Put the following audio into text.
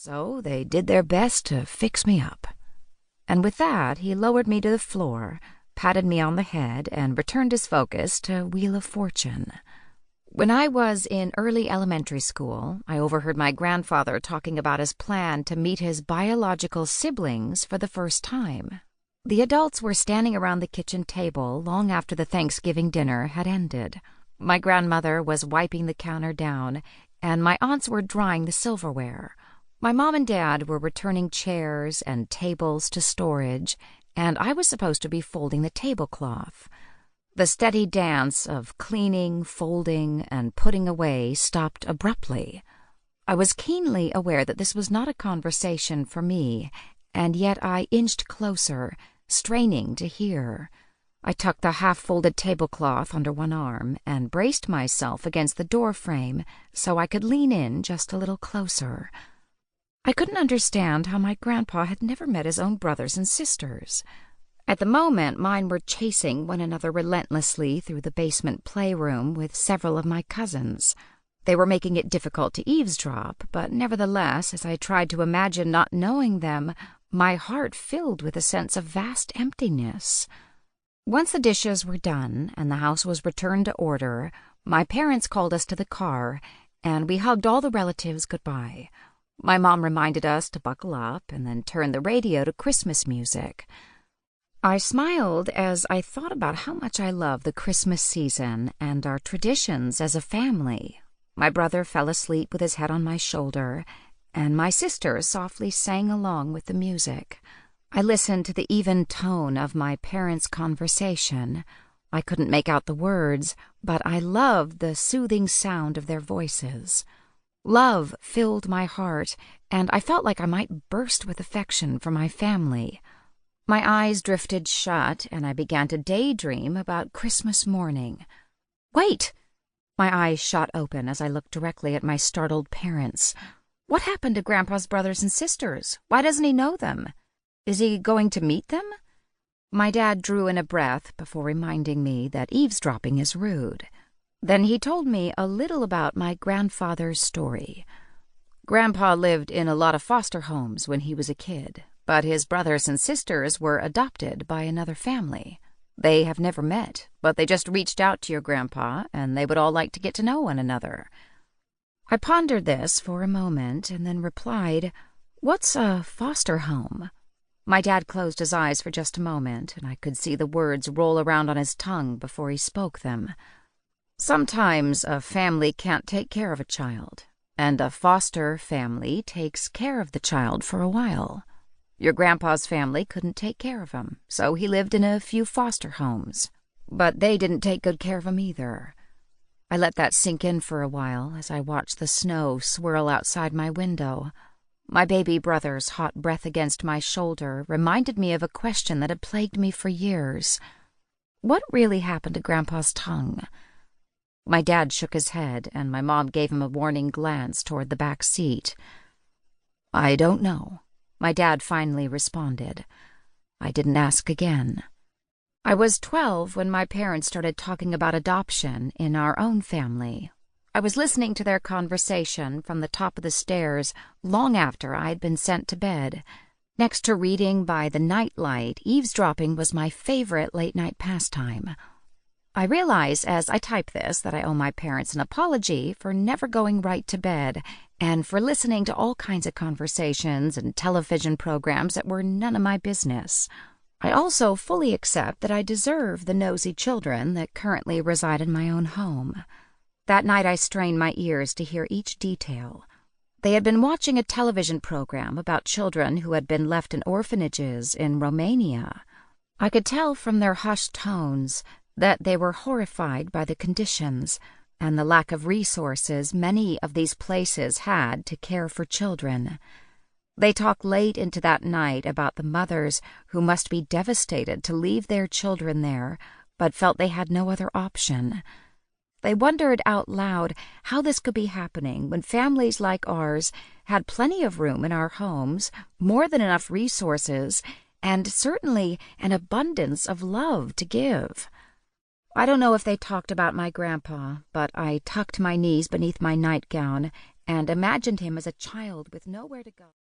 So they did their best to fix me up. And with that, he lowered me to the floor, patted me on the head, and returned his focus to Wheel of Fortune. When I was in early elementary school, I overheard my grandfather talking about his plan to meet his biological siblings for the first time. The adults were standing around the kitchen table long after the Thanksgiving dinner had ended. My grandmother was wiping the counter down, and my aunts were drying the silverware. My mom and dad were returning chairs and tables to storage, and I was supposed to be folding the tablecloth. The steady dance of cleaning, folding, and putting away stopped abruptly. I was keenly aware that this was not a conversation for me, and yet I inched closer, straining to hear. I tucked the half-folded tablecloth under one arm and braced myself against the door frame so I could lean in just a little closer. I couldn't understand how my grandpa had never met his own brothers and sisters. At the moment, mine were chasing one another relentlessly through the basement playroom with several of my cousins. They were making it difficult to eavesdrop, but nevertheless, as I tried to imagine not knowing them, my heart filled with a sense of vast emptiness. Once the dishes were done and the house was returned to order, my parents called us to the car, and we hugged all the relatives goodbye. My mom reminded us to buckle up and then turn the radio to Christmas music. I smiled as I thought about how much I love the Christmas season and our traditions as a family. My brother fell asleep with his head on my shoulder, and my sister softly sang along with the music. I listened to the even tone of my parents' conversation. I couldn't make out the words, but I loved the soothing sound of their voices. Love filled my heart, and I felt like I might burst with affection for my family. My eyes drifted shut, and I began to daydream about Christmas morning. Wait! My eyes shot open as I looked directly at my startled parents. What happened to Grandpa's brothers and sisters? Why doesn't he know them? Is he going to meet them? My dad drew in a breath before reminding me that eavesdropping is rude. Then he told me a little about my grandfather's story. Grandpa lived in a lot of foster homes when he was a kid, but his brothers and sisters were adopted by another family. They have never met, but they just reached out to your grandpa, and they would all like to get to know one another. I pondered this for a moment and then replied, "What's a foster home?" My dad closed his eyes for just a moment, and I could see the words roll around on his tongue before he spoke them. Sometimes a family can't take care of a child, and a foster family takes care of the child for a while. Your grandpa's family couldn't take care of him, so he lived in a few foster homes. But they didn't take good care of him either. I let that sink in for a while as I watched the snow swirl outside my window. My baby brother's hot breath against my shoulder reminded me of a question that had plagued me for years. What really happened to Grandpa's tongue? My dad shook his head, and my mom gave him a warning glance toward the back seat. "I don't know," my dad finally responded. I didn't ask again. I was 12 when my parents started talking about adoption in our own family. I was listening to their conversation from the top of the stairs long after I had been sent to bed. Next to reading by the nightlight, eavesdropping was my favorite late-night pastime. I realize as I type this that I owe my parents an apology for never going right to bed and for listening to all kinds of conversations and television programs that were none of my business. I also fully accept that I deserve the nosy children that currently reside in my own home. That night I strained my ears to hear each detail. They had been watching a television program about children who had been left in orphanages in Romania. I could tell from their hushed tones that they were horrified by the conditions and the lack of resources many of these places had to care for children. They talked late into that night about the mothers who must be devastated to leave their children there, but felt they had no other option. They wondered out loud how this could be happening when families like ours had plenty of room in our homes, more than enough resources, and certainly an abundance of love to give. I don't know if they talked about my grandpa, but I tucked my knees beneath my nightgown and imagined him as a child with nowhere to go.